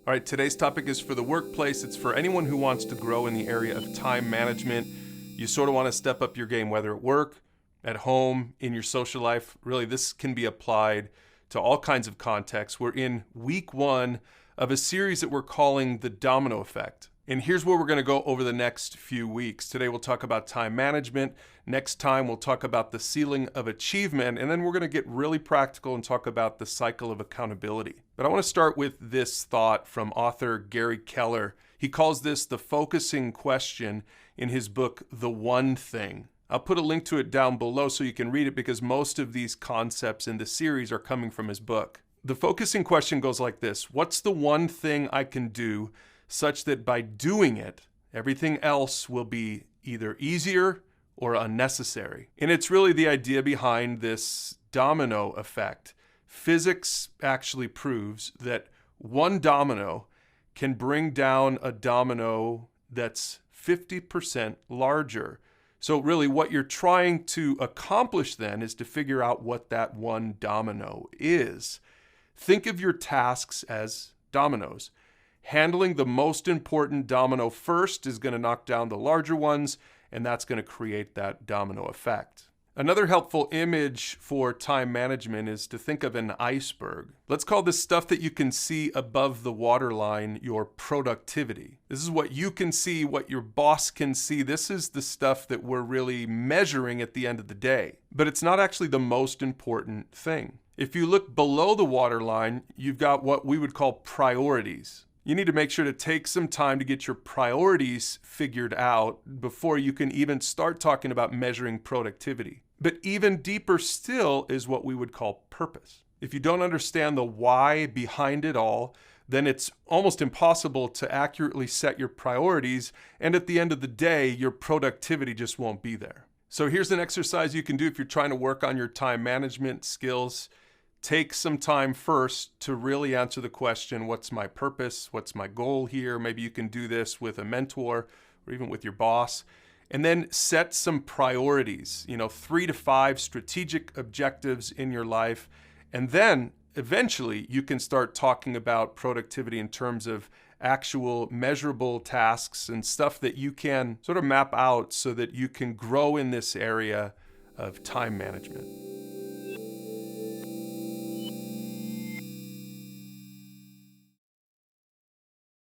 All right, today's topic is for the workplace. It's for anyone who wants to grow in the area of time management. You sort of want to step up your game, whether at work, at home, in your social life. Really, this can be applied to all kinds of contexts. We're in week 1 of a series that we're calling the Domino Effect. And here's where we're going to go over the next few weeks. Today we'll talk about time management. Next time we'll talk about the ceiling of achievement. And then we're going to get really practical and talk about the cycle of accountability. But I want to start with this thought from author Gary Keller. He calls this the focusing question in his book, The One Thing. I'll put a link to it down below so you can read it because most of these concepts in the series are coming from his book. The focusing question goes like this: what's the one thing I can do such that by doing it, everything else will be either easier or unnecessary? And it's really the idea behind this domino effect. Physics actually proves that one domino can bring down a domino that's 50% larger. So really what you're trying to accomplish then is to figure out what that one domino is. Think of your tasks as dominoes. Handling the most important domino first is going to knock down the larger ones, and that's going to create that domino effect. Another helpful image for time management is to think of an iceberg. Let's call this stuff that you can see above the waterline your productivity. This is what you can see, what your boss can see. This is the stuff that we're really measuring at the end of the day. But it's not actually the most important thing. If you look below the waterline, you've got what we would call priorities. You need to make sure to take some time to get your priorities figured out before you can even start talking about measuring productivity. But even deeper still is what we would call purpose. If you don't understand the why behind it all, then it's almost impossible to accurately set your priorities, and at the end of the day, your productivity just won't be there. So here's an exercise you can do if you're trying to work on your time management skills. Take some time first to really answer the question, what's my purpose? What's my goal here? Maybe you can do this with a mentor or even with your boss. And then set some priorities, 3 to 5 strategic objectives in your life. And then eventually you can start talking about productivity in terms of actual measurable tasks and stuff that you can sort of map out so that you can grow in this area of time management.